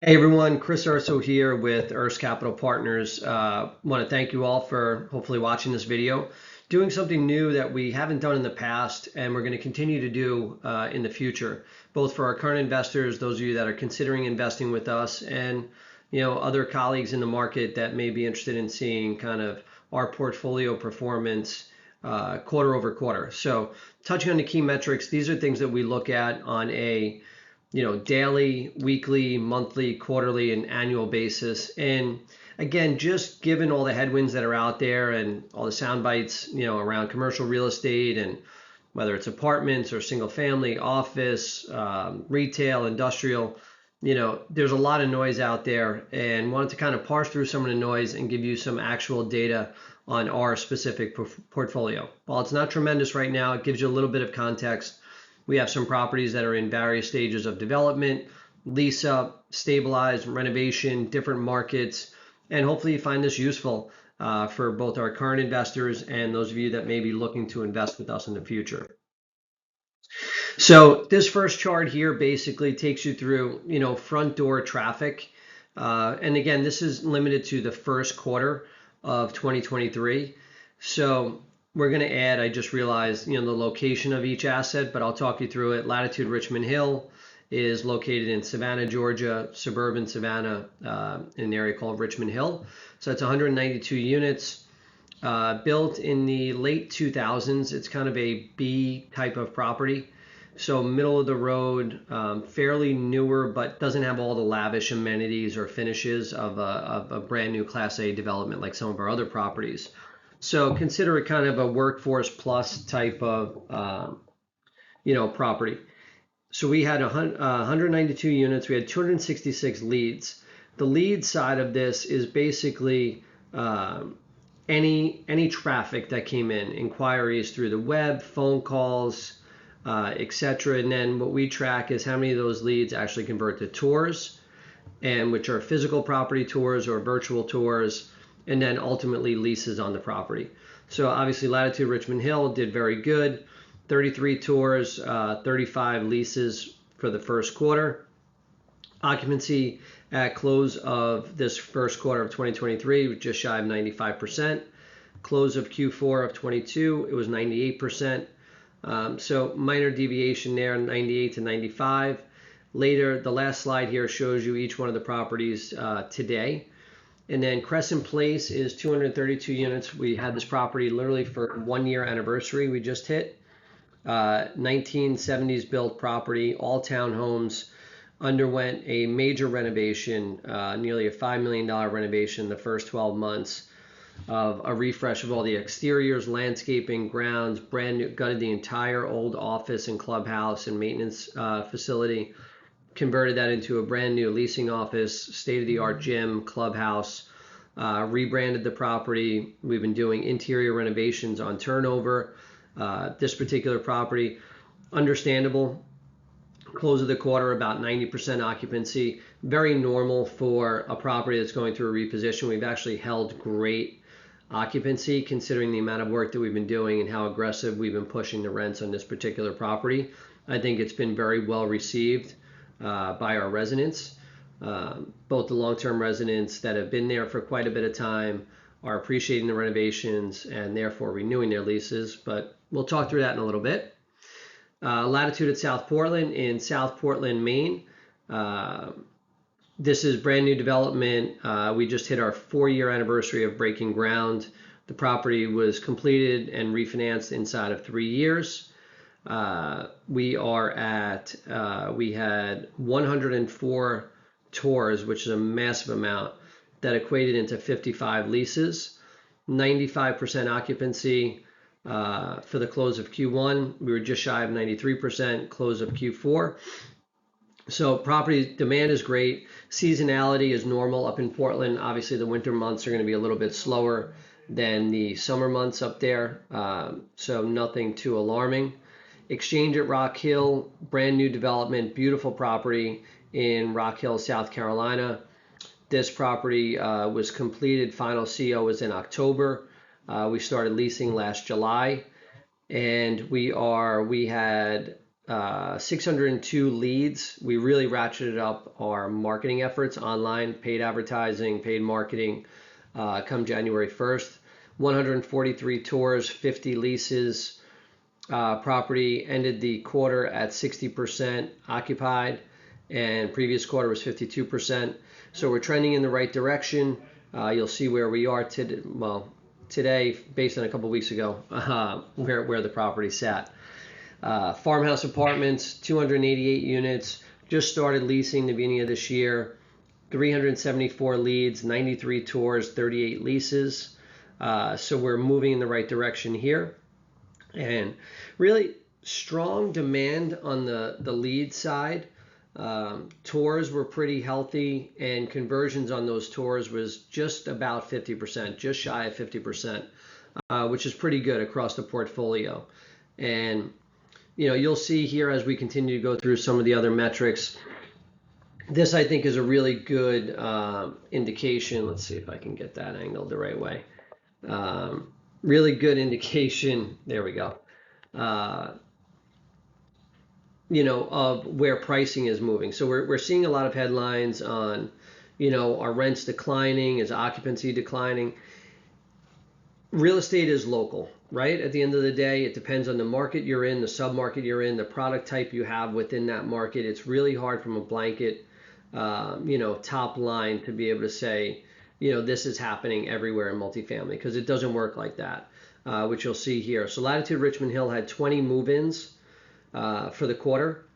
Hey everyone, Chris Urso here with Urso Capital Partners. Want to thank you all for hopefully watching this video. Doing something new that we haven't done in the past and we're going to continue to do in the future, both for our current investors, those of you that are considering investing with us, and other colleagues in the market that may be interested in seeing kind of our portfolio performance quarter over quarter. So touching on the key metrics, these are things that we look at on a daily, weekly, monthly, quarterly, and annual basis. And again, just given all the headwinds that are out there and all the sound bites, around commercial real estate and whether it's apartments or single family, office, retail, industrial, there's a lot of noise out there, and wanted to kind of parse through some of the noise and give you some actual data on our specific portfolio. While it's not tremendous right now, it gives you a little bit of context. We have some properties that are in various stages of development, lease up, stabilize, renovation, different markets, and hopefully you find this useful for both our current investors and those of you that may be looking to invest with us in the future. So this first chart here basically takes you through, front door traffic. And again, this is limited to the first quarter of 2023. So we're going to add, I just realized, the location of each asset, but I'll talk you through it. Latitude Richmond Hill is located in Savannah, Georgia, suburban Savannah, in an area called Richmond Hill. So it's 192 units, built in the late 2000s. It's kind of a B type of property. So middle of the road, fairly newer, but doesn't have all the lavish amenities or finishes of a brand new Class A development like some of our other properties. So consider it kind of a workforce plus type of, property. So we had 192 units. We had 266 leads. The lead side of this is basically any traffic that came in, inquiries through the web, phone calls, etc. And then what we track is how many of those leads actually convert to tours, and which are physical property tours or virtual tours, and then ultimately leases on the property. So obviously Latitude Richmond Hill did very good. 33 tours, 35 leases for the first quarter. Occupancy at close of this first quarter of 2023, just shy of 95%. Close of Q4 of 22, it was 98%. So minor deviation there, 98 to 95. Later, the last slide here shows you each one of the properties today. And then Crescent Place is 232 units. We had this property literally for 1 year anniversary we just hit. 1970s built property, all townhomes, underwent a major renovation, nearly a $5 million renovation the first 12 months of a refresh of all the exteriors, landscaping, grounds, brand new, gutted the entire old office and clubhouse and maintenance facility, converted that into a brand new leasing office, state-of-the-art gym, clubhouse, rebranded the property. We've been doing interior renovations on turnover. This particular property, understandable, close of the quarter about 90% occupancy. Very normal for a property that's going through a reposition. We've actually held great occupancy considering the amount of work that we've been doing and how aggressive we've been pushing the rents on this particular property. I think it's been very well received by our residents. Both the long-term residents that have been there for quite a bit of time are appreciating the renovations and therefore renewing their leases, but we'll talk through that in a little bit. Latitude at South Portland in South Portland, Maine. This is brand new development. We just hit our 4-year anniversary of breaking ground. The property was completed and refinanced inside of 3 years. We had 104 tours, which is a massive amount, that equated into 55 leases, 95% occupancy for the close of Q1. We were just shy of 93% close of Q4. So property demand is great. Seasonality is normal up in Portland. Obviously the winter months are going to be a little bit slower than the summer months up there. So nothing too alarming. Exchange at Rock Hill, brand new development, beautiful property in Rock Hill, South Carolina. This property was completed. Final CO was in October. We started leasing last July, and we had 602 leads. We really ratcheted up our marketing efforts online, paid advertising, paid marketing come January 1st. 143 tours, 50 leases. Property ended the quarter at 60% occupied, and previous quarter was 52%. So we're trending in the right direction. You'll see where we are today, based on a couple weeks ago, where the property sat. Farmhouse apartments, 288 units, just started leasing the beginning of this year. 374 leads, 93 tours, 38 leases. So we're moving in the right direction here. And really strong demand on the lead side. Tours were pretty healthy, and conversions on those tours was just about 50%, just shy of 50%, which is pretty good across the portfolio. And you'll see here as we continue to go through some of the other metrics, this I think is a really good indication. Let's see if I can get that angled the right way. Really good indication, there we go, of where pricing is moving. So we're seeing a lot of headlines on, our rents declining, is occupancy declining. Real estate is local, right? At the end of the day, it depends on the market you're in, the sub-market you're in, the product type you have within that market. It's really hard from a blanket, top line to be able to say, this is happening everywhere in multifamily, because it doesn't work like that, which you'll see here. So Latitude Richmond Hill had 20 move-ins for the quarter.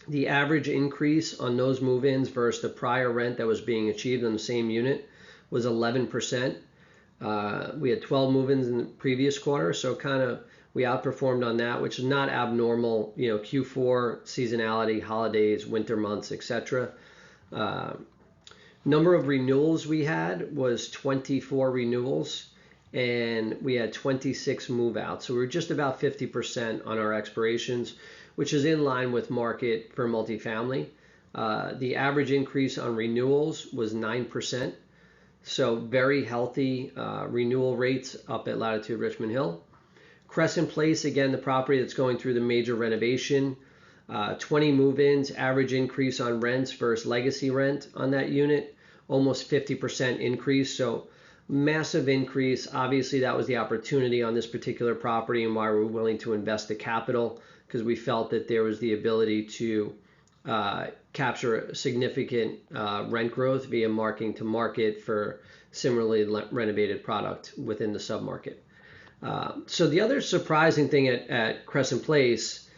The average increase on those move-ins versus the prior rent that was being achieved on the same unit was 11%. We had 12 move-ins in the previous quarter, so we outperformed on that, which is not abnormal. Q4 seasonality, holidays, winter months, etc. Number of renewals we had was 24 renewals, and we had 26 move-outs. So we were just about 50% on our expirations, which is in line with market for multifamily. The average increase on renewals was 9%. So very healthy renewal rates up at Latitude Richmond Hill. Crescent Place, again, the property that's going through the major renovation. 20 move-ins, average increase on rents versus legacy rent on that unit, almost 50% increase. So massive increase. Obviously, that was the opportunity on this particular property and why we were willing to invest the capital, because we felt that there was the ability to capture significant rent growth via marking to market for similarly renovated product within the submarket. So the other surprising thing at Crescent Place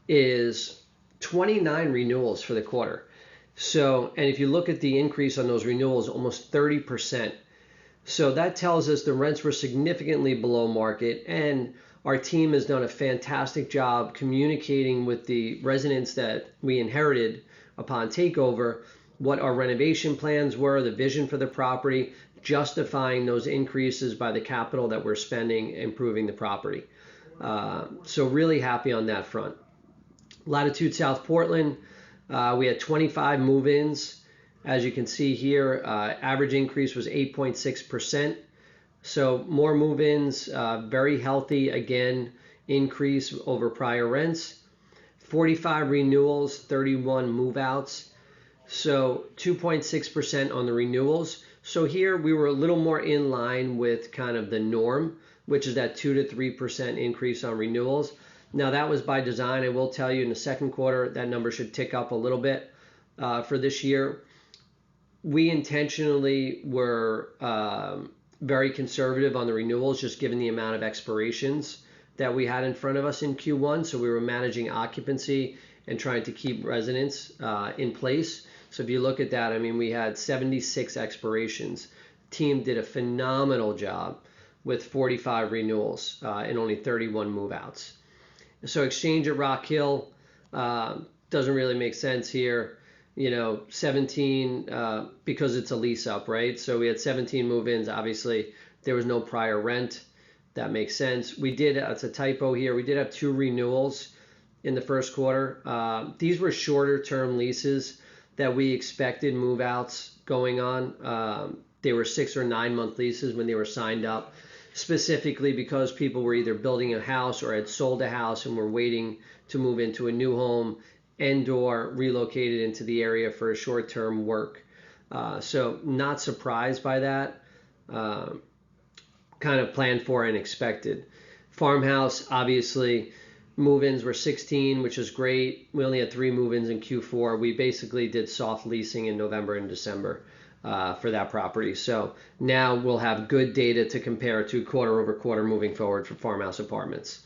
is 29 renewals for the quarter. So, and if you look at the increase on those renewals, almost 30%. So that tells us the rents were significantly below market, and our team has done a fantastic job communicating with the residents that we inherited upon takeover what our renovation plans were, the vision for the property, justifying those increases by the capital that we're spending improving the property. So really happy on that front. Latitude South Portland, we had 25 move-ins. As you can see here, average increase was 8.6%. So more move-ins, very healthy, again, increase over prior rents. 45 renewals, 31 move-outs. So 2.6% on the renewals. So here we were a little more in line with kind of the norm, which is that 2 to 3% increase on renewals. Now that was by design. I will tell you in the second quarter, that number should tick up a little bit for this year. We intentionally were very conservative on the renewals, just given the amount of expirations that we had in front of us in Q1. So we were managing occupancy and trying to keep residents in place. So if you look at that, I mean, we had 76 expirations. Team did a phenomenal job with 45 renewals and only 31 move-outs. So Exchange at Rock Hill doesn't really make sense here. 17 because it's a lease up, right? So we had 17 move-ins. Obviously, there was no prior rent. That makes sense. We did, it's a typo here, we did have 2 renewals in the first quarter. These were shorter term leases that we expected move-outs going on. They were 6 or 9 month leases when they were signed up, specifically because people were either building a house or had sold a house and were waiting to move into a new home and/or relocated into the area for a short-term work. So not surprised by that. Kind of planned for and expected. Farmhouse, obviously, move-ins were 16, which is great. We only had 3 move-ins in Q4. We basically did soft leasing in November and December for that property. So now we'll have good data to compare to quarter over quarter moving forward for farmhouse apartments.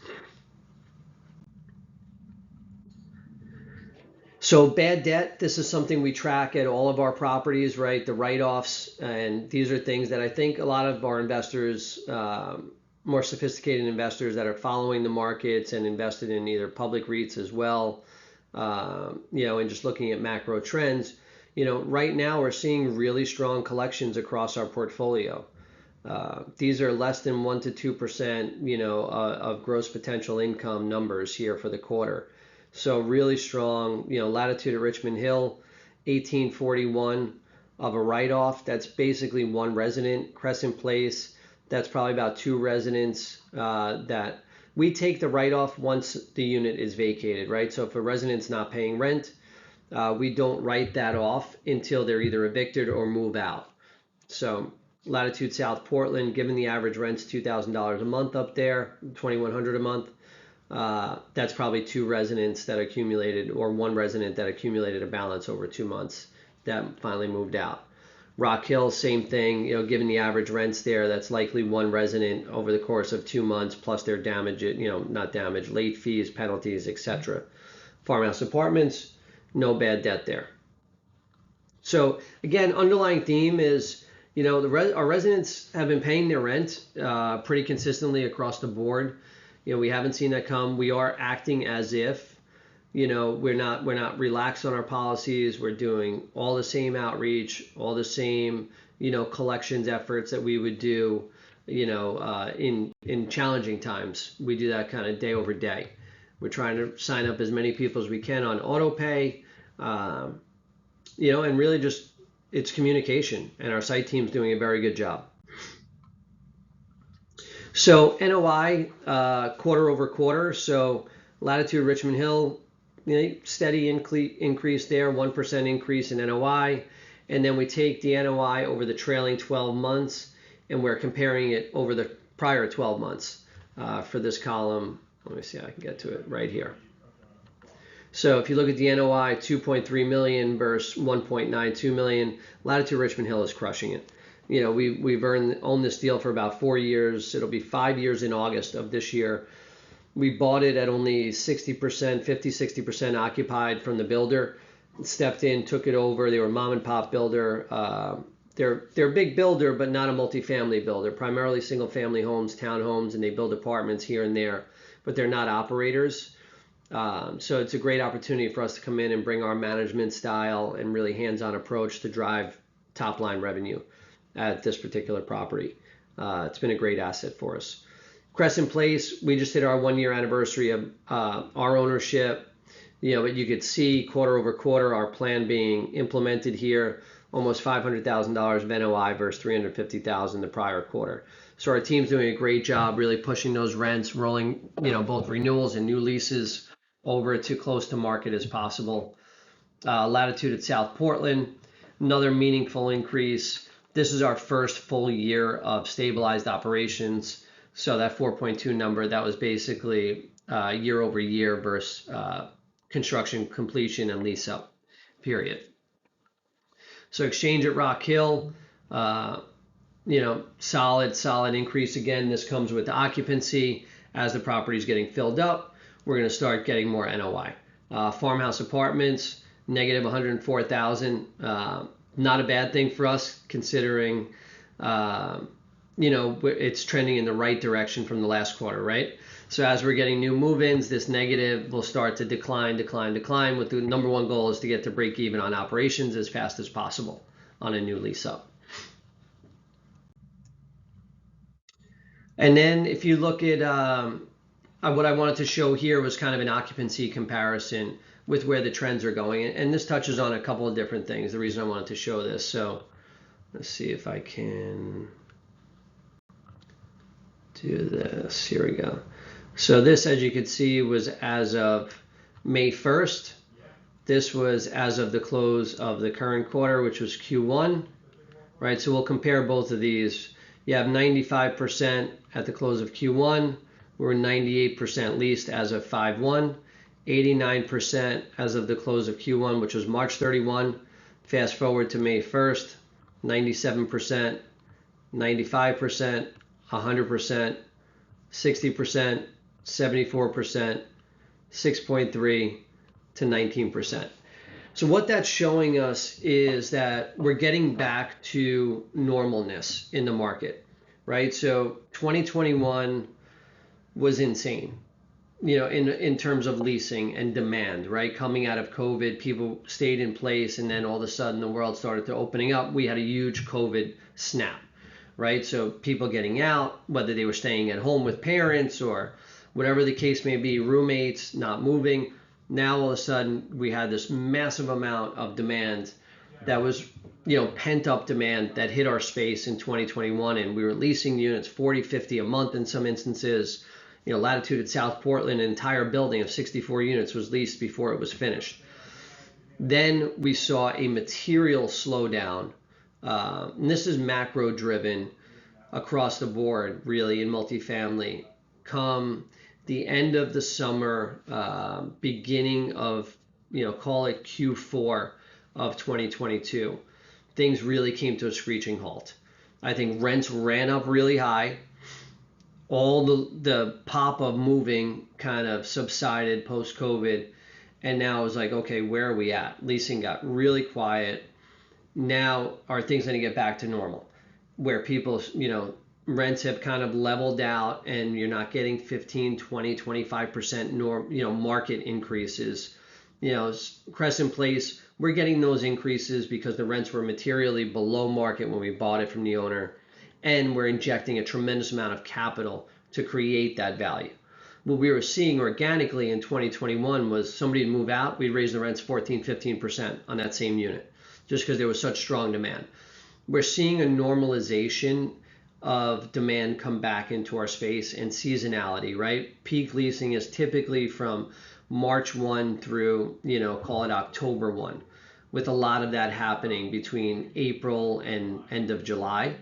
So bad debt, this is something we track at all of our properties, right? The write-offs, and these are things that I think a lot of our investors, more sophisticated investors that are following the markets and invested in either public REITs as well, and just looking at macro trends, right now we're seeing really strong collections across our portfolio. These are less than 1 to 2%, of gross potential income numbers here for the quarter. So really strong, Latitude at Richmond Hill, 1841 of a write-off. That's basically 1 resident. Crescent Place, that's probably about 2 residents that we take the write-off once the unit is vacated, right? So if a resident's not paying rent, we don't write that off until they're either evicted or move out. So Latitude South Portland, given the average rent's $2,000 a month up there, $2,100 a month, that's probably 2 residents that accumulated, or 1 resident that accumulated a balance over 2 months that finally moved out. Rock Hill, same thing, given the average rents there, that's likely 1 resident over the course of 2 months, plus their damage, not damage, late fees, penalties, etc. Farmhouse Apartments, no bad debt there. So again, underlying theme is, our residents have been paying their rent pretty consistently across the board. We haven't seen that come. We are acting as if, we're not relaxed on our policies. We're doing all the same outreach, all the same, collections efforts that we would do, in challenging times. We do that kind of day over day. We're trying to sign up as many people as we can on auto pay, and really just it's communication, and our site team's doing a very good job. So NOI quarter over quarter. So Latitude Richmond Hill, steady increase there, 1% increase in NOI. And then we take the NOI over the trailing 12 months and we're comparing it over the prior 12 months for this column. Let me see, I can get to it right here. So if you look at the NOI, 2.3 million versus 1.92 million, Latitude Richmond Hill is crushing it. We've owned this deal for about 4 years. It'll be 5 years in August of this year. We bought it at only 60% occupied from the builder. Stepped in, took it over. They were a mom and pop builder. They're a big builder, but not a multifamily builder. Primarily single family homes, townhomes, and they build apartments here and there, but they're not operators. So it's a great opportunity for us to come in and bring our management style and really hands-on approach to drive top line revenue at this particular property. It's been a great asset for us. Crescent Place, we just hit our 1-year anniversary of our ownership. But you could see quarter over quarter our plan being implemented here, almost $500,000 of NOI versus $350,000 the prior quarter. So our team's doing a great job really pushing those rents, rolling both renewals and new leases over to close to market as possible. Latitude at South Portland, another meaningful increase. This is our first full year of stabilized operations. So that 4.2 number, that was basically year over year versus construction completion and lease up period. So Exchange at Rock Hill, solid increase again. This comes with the occupancy. As the property is getting filled up, we're going to start getting more NOI. Farmhouse Apartments, negative 104,000. Not a bad thing for us considering, it's trending in the right direction from the last quarter, right? So as we're getting new move-ins, this negative will start to decline. With the number one goal is to get to break even on operations as fast as possible on a new lease up. And then if you look at what I wanted to show here was kind of an occupancy comparison with where the trends are going. And this touches on a couple of different things, the reason I wanted to show this. So let's see if I can do this. Here we go. So this, as you can see, was as of May 1st, this was as of the close of the current quarter, which was Q1, right? So we'll compare both of these. You have 95% at the close of Q1. We're 98% leased as of 5/1, 89% as of the close of Q1, which was March 31. Fast forward to May 1st, 97%, 95%, 100%, 60%, 74%, 6.3 to 19%. So what that's showing us is that we're getting back to normalness in the market, right? So 2021 was insane, in terms of leasing and demand, right? Coming out of COVID, people stayed in place, and then all of a sudden the world started to opening up. We had a huge COVID snap, right? So people getting out, whether they were staying at home with parents or whatever the case may be, roommates not moving. Now all of a sudden we had this massive amount of demand that was, pent up demand that hit our space in 2021, and we were leasing units 40, 50 a month in some instances. Latitude at South Portland, an entire building of 64 units was leased before it was finished. Then we saw a material slowdown, and this is macro driven across the board, really, in multifamily. Come the end of the summer, beginning of, call it Q4 of 2022, things really came to a screeching halt. I think rents ran up really high. All the pop of moving kind of subsided post-COVID, and now it was like, okay, where are we at? Leasing got really quiet. Now are things going to get back to normal, where people, rents have kind of leveled out, and you're not getting 15, 20, 25% market increases. Crescent Place, we're getting those increases because the rents were materially below market when we bought it from the owner, and we're injecting a tremendous amount of capital to create that value. What we were seeing organically in 2021 was somebody would move out, we'd raise the rents 14, 15% on that same unit, just because there was such strong demand. We're seeing a normalization of demand come back into our space, and seasonality, right? Peak leasing is typically from March 1 through, call it October 1, with a lot of that happening between April and end of July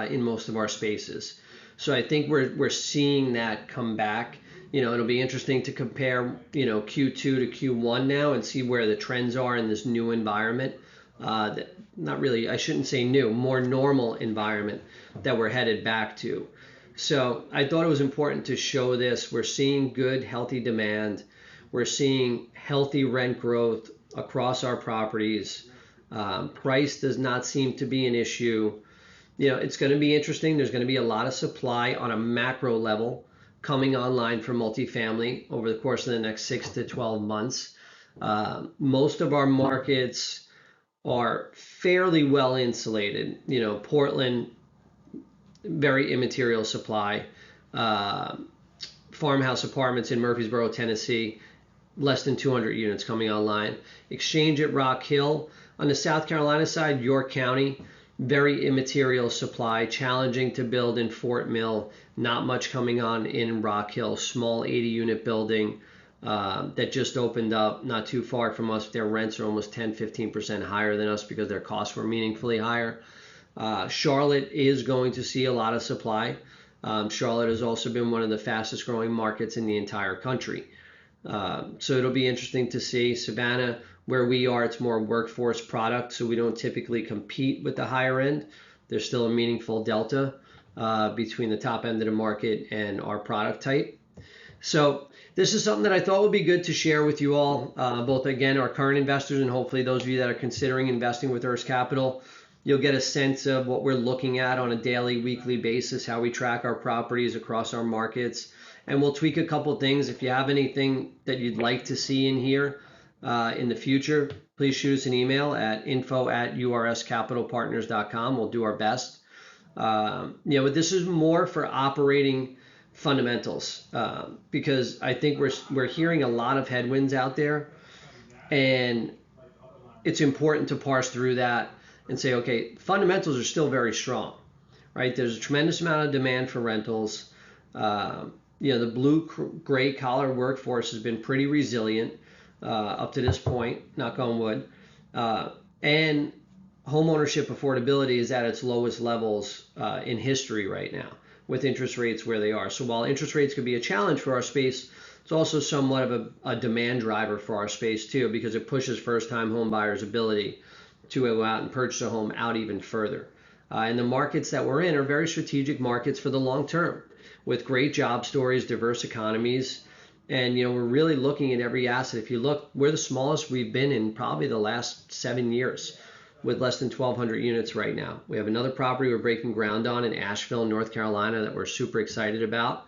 in most of our spaces. So I think we're seeing that come back. It'll be interesting to compare, Q2 to Q1 now and see where the trends are in this new environment. Not really, I shouldn't say new, more normal environment that we're headed back to. So I thought it was important to show this. We're seeing good, healthy demand. We're seeing healthy rent growth across our properties. Price does not seem to be an issue. It's going to be interesting. There's going to be a lot of supply on a macro level coming online for multifamily over the course of the next 6 to 12 months. Most of our markets are fairly well insulated. Portland, very immaterial supply. Farmhouse apartments in Murfreesboro, Tennessee, less than 200 units coming online. Exchange at Rock Hill. On the South Carolina side, York County, very immaterial supply, challenging to build in Fort Mill, not much coming on in Rock Hill, small 80 unit building that just opened up not too far from us. Their rents are almost 10-15% higher than us because their costs were meaningfully higher. Charlotte is going to see a lot of supply. Charlotte has also been one of the fastest growing markets in the entire country. So it'll be interesting to see. Savannah, where we are, it's more workforce product, so we don't typically compete with the higher end. There's still a meaningful delta between the top end of the market and our product type. So this is something that I thought would be good to share with you all, both, again, our current investors and hopefully those of you that are considering investing with URS Capital. You'll get a sense of what we're looking at on a daily, weekly basis, how we track our properties across our markets. And we'll tweak a couple things. If you have anything that you'd like to see in here in the future, please shoot us an email at info@urscapitalpartners.com. We'll do our best. But this is more for operating fundamentals because I think we're hearing a lot of headwinds out there, and it's important to parse through that and say, okay, fundamentals are still very strong, right? There's a tremendous amount of demand for rentals. the blue gray collar workforce has been pretty resilient up to this point, knock on wood, and home ownership affordability is at its lowest levels in history right now, with interest rates where they are. So while interest rates could be a challenge for our space, it's also somewhat of a demand driver for our space too, because it pushes first-time home buyers' ability to go out and purchase a home out even further. And the markets that we're in are very strategic markets for the long term, with great job stories, diverse economies, and we're really looking at every asset. If you look, we're the smallest we've been in probably the last 7 years, with less than 1,200 units right now. We have another property we're breaking ground on in Asheville, North Carolina, that we're super excited about.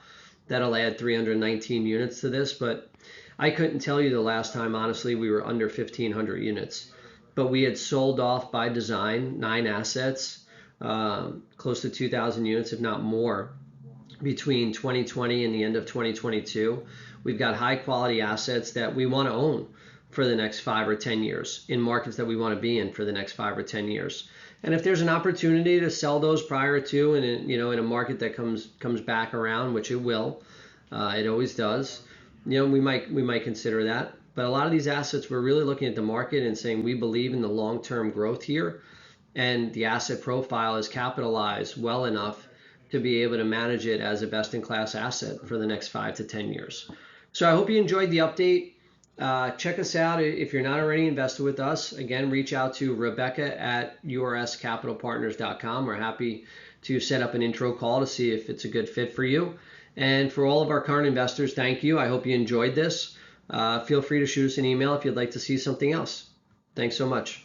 That'll add 319 units to this, but I couldn't tell you the last time, honestly, we were under 1,500 units. But we had sold off by design 9 assets, close to 2,000 units, if not more, between 2020 and the end of 2022. We've got high quality assets that we want to own for the next 5 or 10 years in markets that we want to be in for the next 5 or 10 years. And if there's an opportunity to sell those prior to, and in a market that comes back around, which it will, it always does, we might consider that. But a lot of these assets, we're really looking at the market and saying we believe in the long-term growth here, and the asset profile is capitalized well enough to be able to manage it as a best-in-class asset for the next 5 to 10 years. So I hope you enjoyed the update. Check us out if you're not already invested with us. Again, reach out to Rebecca at urscapitalpartners.com. We're happy to set up an intro call to see if it's a good fit for you. And for all of our current investors, thank you. I hope you enjoyed this. Feel free to shoot us an email if you'd like to see something else. Thanks so much.